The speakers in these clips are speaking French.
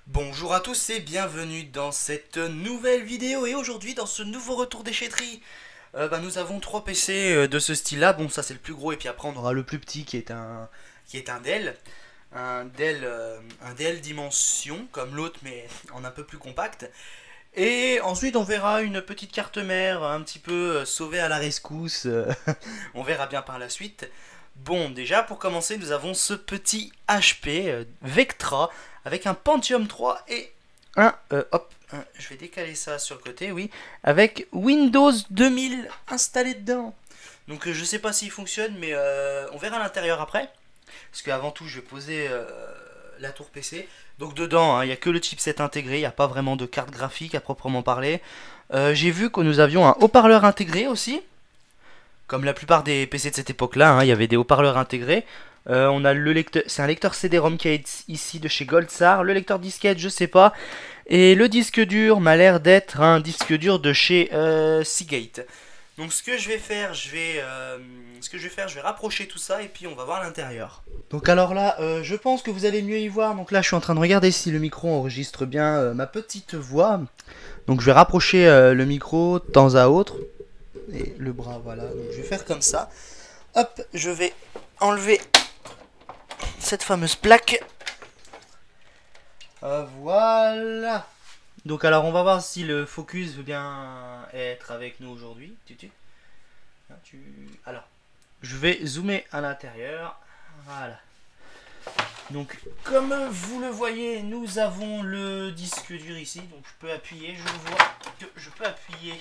Bonjour à tous et bienvenue dans cette nouvelle vidéo. Et aujourd'hui, dans ce nouveau retour déchetterie, nous avons trois PC de ce style-là. Bon, ça c'est le plus gros, et puis après on aura le plus petit qui est un Dell. Un Dell Dimension comme l'autre, mais en un peu plus compact. Et ensuite on verra une petite carte mère un petit peu sauvée à la rescousse. On verra bien par la suite. Bon, déjà pour commencer, nous avons ce petit HP Vectra avec un Pentium 3 et je vais décaler ça sur le côté, oui, avec Windows 2000 installé dedans. Donc je sais pas s'il fonctionne, mais on verra à l'intérieur après. Parce qu'avant tout, je vais poser la tour PC. Donc dedans, il n'y a que le chipset intégré, il n'y a pas vraiment de carte graphique à proprement parler. J'ai vu que nous avions un haut-parleur intégré aussi. Comme la plupart des PC de cette époque-là, il y avait des haut-parleurs intégrés. On a le lecteur, c'est un lecteur CD-ROM qui est ici de chez Goldsar. Le lecteur disquette, je sais pas. Et le disque dur m'a l'air d'être un disque dur de chez Seagate. Donc ce que je vais faire, je vais rapprocher tout ça et puis on va voir l'intérieur. Donc alors là, je pense que vous allez mieux y voir. Donc là, je suis en train de regarder si le micro enregistre bien ma petite voix. Donc je vais rapprocher le micro de temps à autre. Et le bras, voilà. Donc je vais faire comme ça. Hop, je vais enlever cette fameuse plaque. Voilà. Donc alors on va voir si le focus veut bien être avec nous aujourd'hui. Alors, je vais zoomer à l'intérieur. Voilà. Donc comme vous le voyez, nous avons le disque dur ici. Donc je peux appuyer, je vois que je peux appuyer.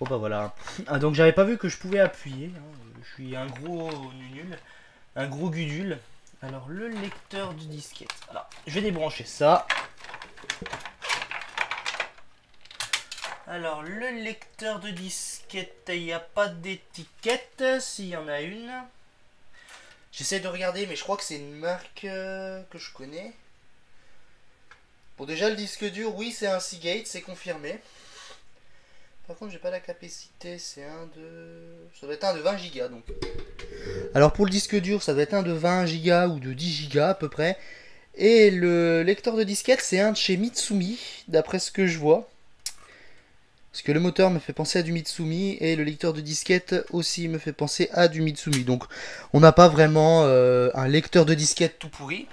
Bon bah voilà. Ah, donc j'avais pas vu que je pouvais appuyer. Je suis un gros nul. Un gros gudule. Alors le lecteur du disquette. Alors je vais débrancher ça. Alors le lecteur de disquette, il n'y a pas d'étiquette. S'il y en a une. J'essaie de regarder, mais je crois que c'est une marque que je connais. Bon, déjà le disque dur, oui, c'est un Seagate, c'est confirmé. Par contre, j'ai pas la capacité, c'est un de... Ça doit être un de 20 Go donc. Alors pour le disque dur, ça doit être un de 20 Go ou de 10 Go à peu près. Et le lecteur de disquette, c'est un de chez Mitsumi, d'après ce que je vois. Parce que le moteur me fait penser à du Mitsumi et le lecteur de disquette aussi me fait penser à du Mitsumi. Donc on n'a pas vraiment un lecteur de disquette tout pourri.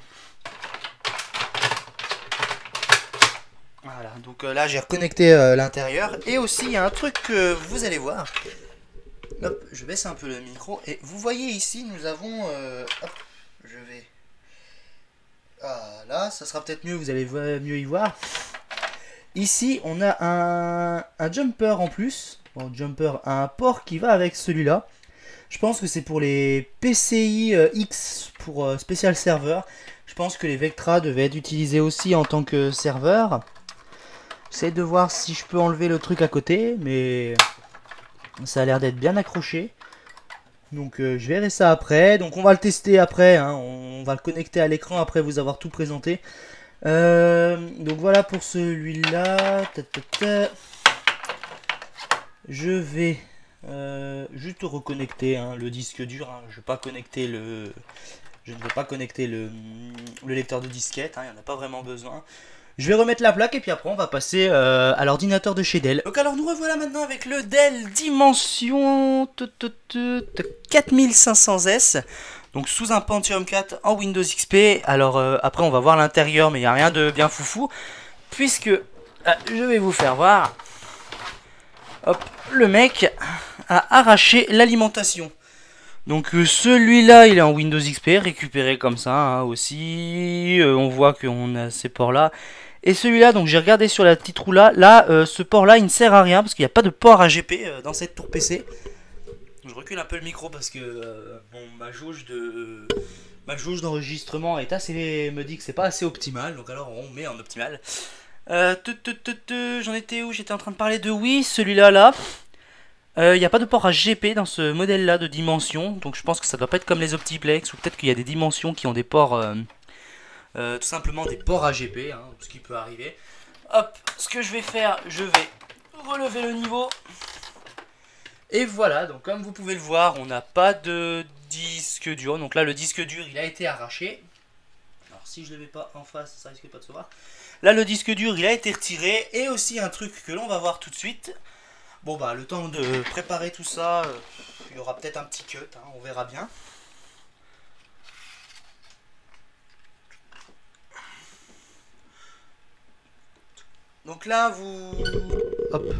Voilà, donc là j'ai reconnecté l'intérieur. Et aussi il y a un truc que vous allez voir. Hop, je baisse un peu le micro. Et vous voyez ici nous avons... hop, je vais... Ah là, ça sera peut-être mieux, vous allez mieux y voir. Ici on a un jumper en plus. Bon, jumper, un port qui va avec celui-là. Je pense que c'est pour les PCI X, pour spécial serveur. Je pense que les Vectra devaient être utilisés aussi en tant que serveur. J'essaie de voir si je peux enlever le truc à côté, mais ça a l'air d'être bien accroché. Donc je verrai ça après. Donc on va le tester après, on va le connecter à l'écran après vous avoir tout présenté. Donc voilà pour celui-là. Je vais juste reconnecter le disque dur. Je ne vais pas connecter le lecteur de disquette. Il n'y en a pas vraiment besoin. Je vais remettre la plaque et puis après on va passer à l'ordinateur de chez Dell. Donc alors nous revoilà maintenant avec le Dell Dimension 4500S. Donc sous un Pentium 4 en Windows XP. Alors après on va voir l'intérieur, mais il n'y a rien de bien foufou. Puisque je vais vous faire voir. Hop, le mec a arraché l'alimentation. Donc celui-là il est en Windows XP, récupéré comme ça aussi. On voit qu'on a ces ports là. Et celui-là, donc j'ai regardé sur la petite roue là. Là, ce port là il ne sert à rien parce qu'il n'y a pas de port AGP dans cette tour PC. Je recule un peu le micro parce que bon, ma jauge d'enregistrement est assez, me dit que c'est pas assez optimal. Donc alors on met en optimal. J'en étais où? J'étais en train de parler de oui, celui-là là. Il n'y a pas de port AGP dans ce modèle là de dimension. Donc je pense que ça doit pas être comme les Optiplex. Ou peut-être qu'il y a des dimensions qui ont des ports... tout simplement des ports AGP, ce qui peut arriver. Hop, ce que je vais faire, je vais relever le niveau. Et voilà, donc comme vous pouvez le voir, on n'a pas de disque dur. Donc là, le disque dur, il a été arraché. Alors si je le mets pas en face, ça risque pas de se voir. Là, le disque dur, il a été retiré. Et aussi un truc que l'on va voir tout de suite. Bon, bah, le temps de préparer tout ça, il y aura peut-être un petit cut, hein, on verra bien. Donc là, Hop.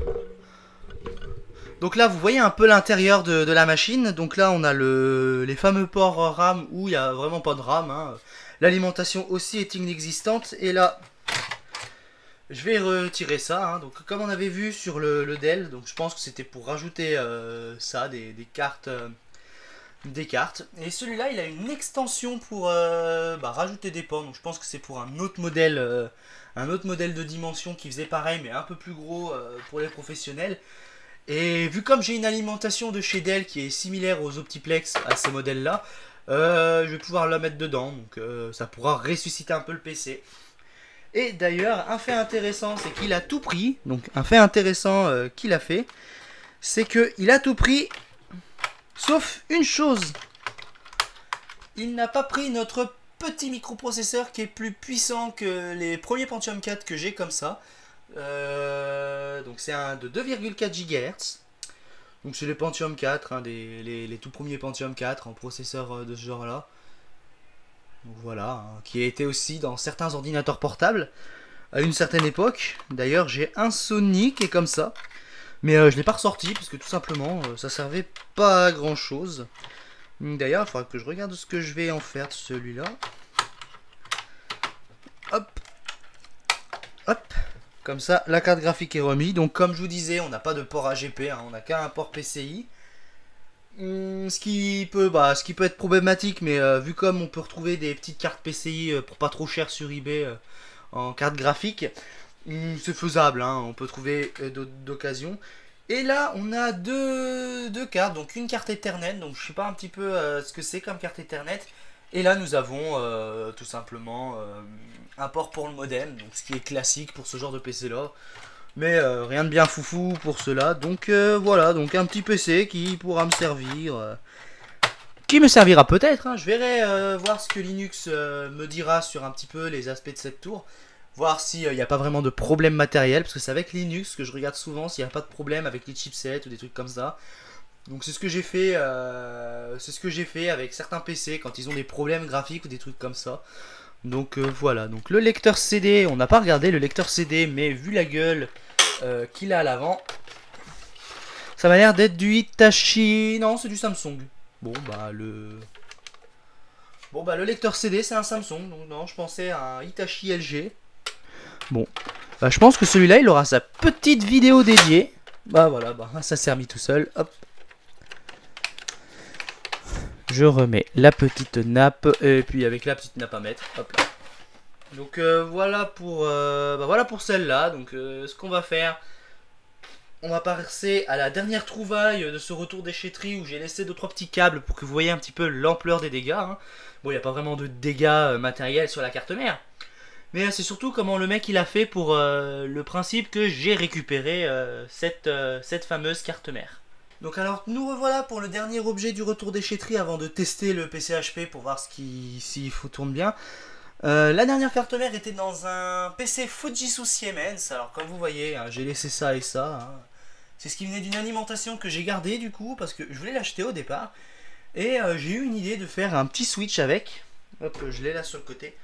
Donc là, vous voyez un peu l'intérieur de la machine. Donc là, on a les fameux ports RAM où il n'y a vraiment pas de RAM, hein. L'alimentation aussi est inexistante. Et là, je vais retirer ça, hein. Donc comme on avait vu sur le Dell, donc je pense que c'était pour rajouter ça, des cartes. Des cartes. Et celui-là, il a une extension pour rajouter des ports. Donc je pense que c'est pour un autre modèle de dimension qui faisait pareil, mais un peu plus gros pour les professionnels. Et vu comme j'ai une alimentation de chez Dell qui est similaire aux Optiplex à ces modèles-là, je vais pouvoir la mettre dedans. Donc ça pourra ressusciter un peu le PC. Et d'ailleurs, un fait intéressant, c'est qu'il a tout pris. Donc un fait intéressant qu'il a fait, c'est qu'il a tout pris, sauf une chose. Il n'a pas pris notre petit microprocesseur qui est plus puissant que les premiers Pentium 4 que j'ai comme ça. Donc c'est un de 2,4 GHz. Donc c'est les Pentium 4, hein, les tout premiers Pentium 4 en processeur de ce genre là. Donc voilà, hein, qui a été aussi dans certains ordinateurs portables à une certaine époque. D'ailleurs j'ai un Sony qui est comme ça, mais je ne l'ai pas ressorti parce que tout simplement ça servait pas à grand chose. D'ailleurs il faudra que je regarde ce que je vais en faire de celui-là. Hop, hop. Comme ça, la carte graphique est remise. Donc comme je vous disais, on n'a pas de port AGP, hein, on n'a qu'un port PCI. Ce qui peut être problématique, mais vu comme on peut retrouver des petites cartes PCI pour pas trop cher sur eBay en carte graphique, c'est faisable, hein, on peut trouver d'occasion. Et là, on a deux cartes, donc une carte Ethernet, donc je sais pas un petit peu ce que c'est comme carte Ethernet. Et là, nous avons tout simplement un port pour le modem, donc ce qui est classique pour ce genre de PC là. Mais rien de bien foufou pour cela. Donc voilà, donc un petit PC qui pourra me servir. Qui me servira peut-être, hein. Je verrai voir ce que Linux me dira sur un petit peu les aspects de cette tour. Voir s'il n'y a pas vraiment de problème matériel. Parce que c'est avec Linux que je regarde souvent s'il n'y a pas de problème avec les chipsets ou des trucs comme ça. Donc c'est ce que j'ai fait, avec certains PC quand ils ont des problèmes graphiques ou des trucs comme ça. Donc voilà, donc le lecteur CD, on n'a pas regardé le lecteur CD, mais vu la gueule qu'il a à l'avant, ça m'a l'air d'être du Hitachi. Non, c'est du Samsung. Bon bah le lecteur CD c'est un Samsung, donc non, je pensais à un Hitachi LG. Bon, bah, je pense que celui-là il aura sa petite vidéo dédiée. Bah voilà, bah ça s'est remis tout seul. Hop. Je remets la petite nappe et puis avec la petite nappe à mettre. Hop là. Donc voilà pour celle-là. Donc ce qu'on va faire, on va passer à la dernière trouvaille de ce retour déchetterie où j'ai laissé 2-3 petits câbles pour que vous voyez un petit peu l'ampleur des dégâts, hein. Bon, il n'y a pas vraiment de dégâts matériels sur la carte mère, mais c'est surtout comment le mec il a fait pour le principe que j'ai récupéré cette fameuse carte mère. Donc alors nous revoilà pour le dernier objet du retour déchetterie avant de tester le PC HP pour voir s'il tourne bien. La dernière carte mère était dans un PC Fujitsu Siemens. Alors comme vous voyez, hein, j'ai laissé ça et ça, hein. C'est ce qui venait d'une alimentation que j'ai gardée du coup parce que je voulais l'acheter au départ. Et j'ai eu une idée de faire un petit switch avec. Hop, je l'ai là sur le côté.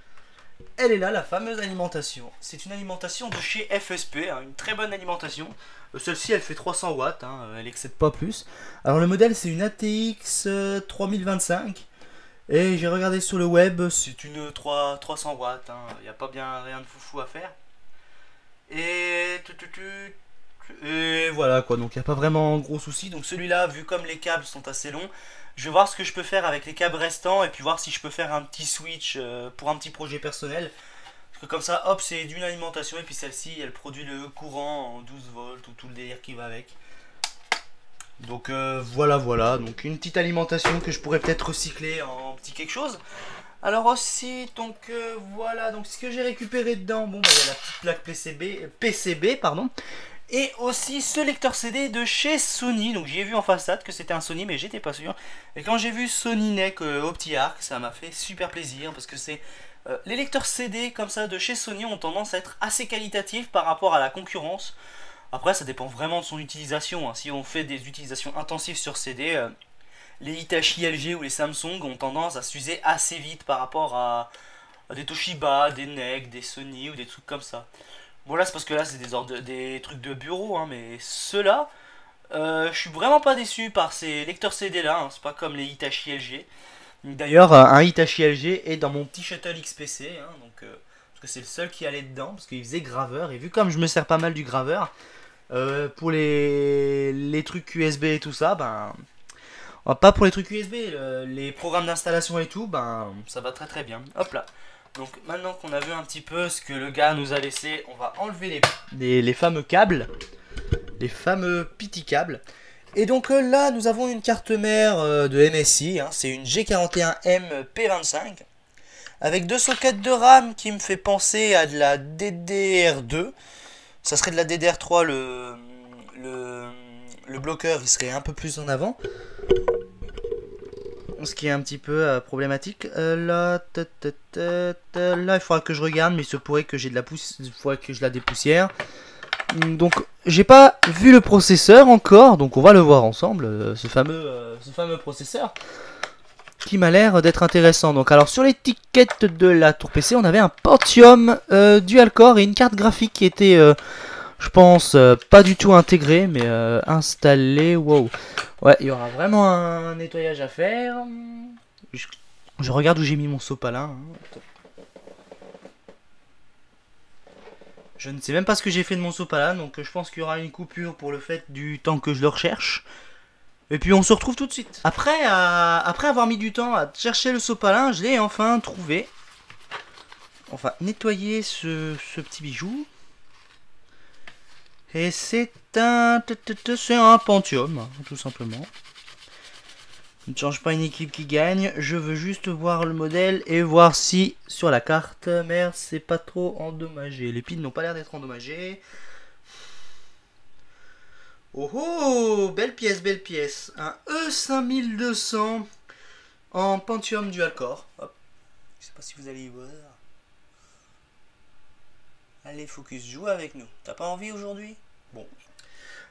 Elle est là, la fameuse alimentation. C'est une alimentation de chez FSP, hein, une très bonne alimentation. Celle-ci, elle fait 300 watts, hein, elle excède pas plus. Alors le modèle, c'est une ATX 3025. Et j'ai regardé sur le web, c'est une 300 watts. Il n'y a pas bien rien de foufou à faire. Et voilà quoi, donc il n'y a pas vraiment gros souci. Donc celui-là, vu comme les câbles sont assez longs, je vais voir ce que je peux faire avec les câbles restants et puis voir si je peux faire un petit switch pour un petit projet personnel. Parce que comme ça, hop, c'est d'une alimentation et puis celle-ci, elle produit le courant en 12 volts ou tout le délire qui va avec. Donc voilà, donc une petite alimentation que je pourrais peut-être recycler en petit quelque chose. Alors aussi, donc voilà, donc ce que j'ai récupéré dedans, bon, bah, il y a la petite plaque PCB, pardon. Et aussi ce lecteur CD de chez Sony. Donc j'ai vu en façade que c'était un Sony, mais j'étais pas sûr. Et quand j'ai vu Sony NEC OptiArc, ça m'a fait super plaisir parce que c'est les lecteurs CD comme ça de chez Sony ont tendance à être assez qualitatifs par rapport à la concurrence. Après, ça dépend vraiment de son utilisation, hein. Si on fait des utilisations intensives sur CD, les Hitachi, LG ou les Samsung ont tendance à s'user assez vite par rapport à des Toshiba, des NEC, des Sony ou des trucs comme ça. Bon là c'est parce que là c'est des trucs de bureau, hein, mais ceux-là, je suis vraiment pas déçu par ces lecteurs CD là, hein. C'est pas comme les Hitachi LG. D'ailleurs, un Hitachi LG est dans mon petit Shuttle XPC, hein, donc, parce que c'est le seul qui allait dedans, parce qu'il faisait graveur, et vu comme je me sers pas mal du graveur, pour les trucs USB et tout ça, ben... pas pour les trucs USB, les programmes d'installation et tout, ben ça va très très bien. Hop là. Donc maintenant qu'on a vu un petit peu ce que le gars nous a laissé, on va enlever les fameux câbles, les fameux petits câbles. Et donc là, nous avons une carte mère de MSI, hein, c'est une G41M P25, avec deux sockets de RAM qui me fait penser à de la DDR2. Ça serait de la DDR3, le bloqueur, il serait un peu plus en avant. Ce qui est un petit peu problématique. Là, là, il faudra que je regarde, mais il se pourrait que j'ai de la poussière, il faudrait que je la dépoussière. Donc, j'ai pas vu le processeur encore, donc on va le voir ensemble, ce fameux processeur, qui m'a l'air d'être intéressant. Donc, alors sur l'étiquette de la tour PC, on avait un Pentium dual-core et une carte graphique qui était, je pense, pas du tout intégrée, mais installée. Wow. Ouais, il y aura vraiment un nettoyage à faire. Je regarde où j'ai mis mon sopalin. Hein. Je ne sais même pas ce que j'ai fait de mon sopalin, donc je pense qu'il y aura une coupure pour le fait du temps que je le recherche. Et puis on se retrouve tout de suite. Après avoir mis du temps à chercher le sopalin, je l'ai enfin trouvé. Enfin, nettoyer ce petit bijou. Et c'est un Pentium, hein, tout simplement. Je ne change pas une équipe qui gagne, je veux juste voir le modèle et voir si sur la carte mère c'est pas trop endommagé. Les pins n'ont pas l'air d'être endommagés. Oh oh, belle pièce, belle pièce. Un E5200 en Pentium dual-core. Hop. Je sais pas si vous allez y voir. Allez Focus, joue avec nous. T'as pas envie aujourd'hui? Bon.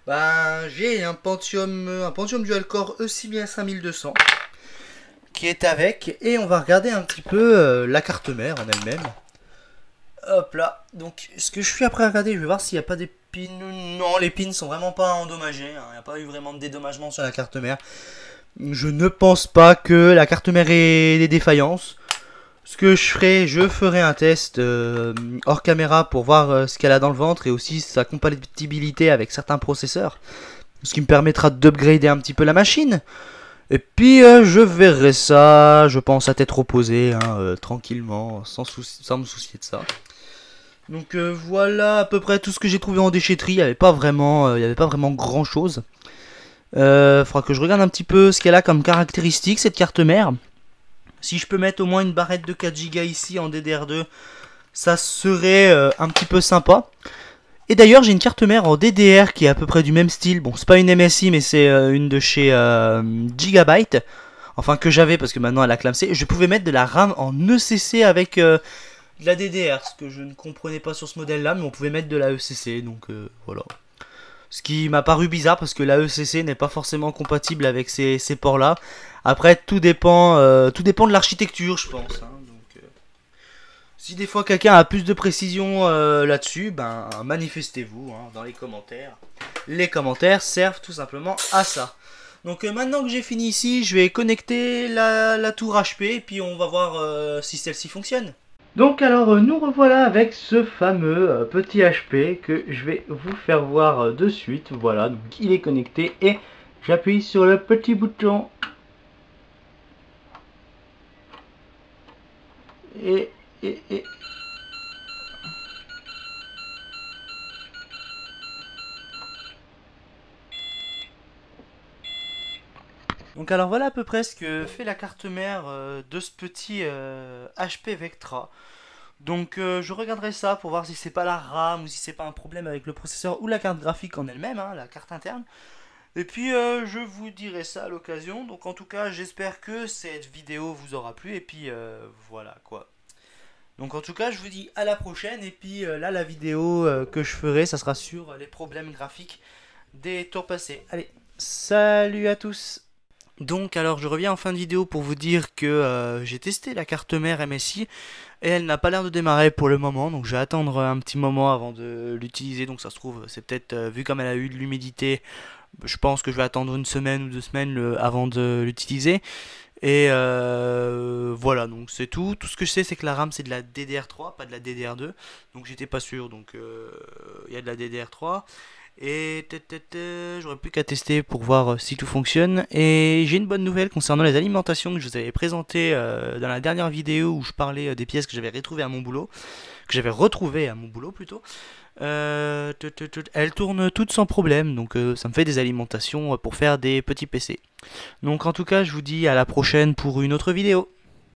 Ben, j'ai un Pentium dual-core E5200 qui est avec, et on va regarder un petit peu la carte mère en elle-même. Hop là, donc ce que je suis après à regarder, je vais voir s'il n'y a pas des pins. Non, les pins sont vraiment pas endommagés, hein. Il n'y a pas eu vraiment de dédommagement sur la carte mère. Je ne pense pas que la carte mère ait des défaillances. Ce que je ferai un test hors caméra pour voir ce qu'elle a dans le ventre et aussi sa compatibilité avec certains processeurs. Ce qui me permettra d'upgrader un petit peu la machine. Et puis je verrai ça, je pense, à tête reposée, hein, tranquillement, sans me soucier de ça. Donc voilà à peu près tout ce que j'ai trouvé en déchetterie. Il n'y avait pas vraiment grand chose. Faudra que je regarde un petit peu ce qu'elle a comme caractéristique, cette carte mère. Si je peux mettre au moins une barrette de 4 Go ici en DDR2, ça serait un petit peu sympa. Et d'ailleurs, j'ai une carte mère en DDR qui est à peu près du même style. Bon, c'est pas une MSI, mais c'est une de chez Gigabyte. Enfin, que j'avais parce que maintenant elle a clamsé. Je pouvais mettre de la RAM en ECC avec de la DDR, ce que je ne comprenais pas sur ce modèle-là, mais on pouvait mettre de la ECC, donc voilà. Ce qui m'a paru bizarre parce que la ECC n'est pas forcément compatible avec ces ports-là. Après, tout dépend de l'architecture, je pense. Hein. Donc, si des fois quelqu'un a plus de précision là-dessus, ben manifestez-vous hein, dans les commentaires. Les commentaires servent tout simplement à ça. Donc maintenant que j'ai fini ici, je vais connecter la tour HP et puis on va voir si celle-ci fonctionne. Donc alors nous revoilà avec ce fameux petit HP que je vais vous faire voir de suite. Voilà, donc il est connecté et j'appuie sur le petit bouton. Et... Donc alors voilà à peu près ce que fait la carte mère de ce petit HP Vectra. Donc je regarderai ça pour voir si c'est pas la RAM ou si c'est pas un problème avec le processeur ou la carte graphique en elle-même, hein, la carte interne. Et puis je vous dirai ça à l'occasion. Donc en tout cas, j'espère que cette vidéo vous aura plu. Et puis voilà quoi. Donc en tout cas, je vous dis à la prochaine. Et puis là, la vidéo que je ferai, ça sera sur les problèmes graphiques des tours passés. Allez, salut à tous. Donc alors je reviens en fin de vidéo pour vous dire que j'ai testé la carte mère MSI et elle n'a pas l'air de démarrer pour le moment, donc je vais attendre un petit moment avant de l'utiliser. Donc ça se trouve, c'est peut-être vu comme elle a eu de l'humidité, je pense que je vais attendre une semaine ou 2 semaines avant de l'utiliser. Et voilà, donc c'est tout. Tout ce que je sais, c'est que la RAM c'est de la DDR3, pas de la DDR2. Donc j'étais pas sûr, donc il y a de la DDR3. Et j'aurais plus qu'à tester pour voir si tout fonctionne. Et j'ai une bonne nouvelle concernant les alimentations que je vous avais présentées dans la dernière vidéo où je parlais des pièces que j'avais retrouvées à mon boulot, que j'avais retrouvées à mon boulot plutôt. Elles tournent toutes sans problème, donc ça me fait des alimentations pour faire des petits PC. Donc en tout cas, je vous dis à la prochaine pour une autre vidéo.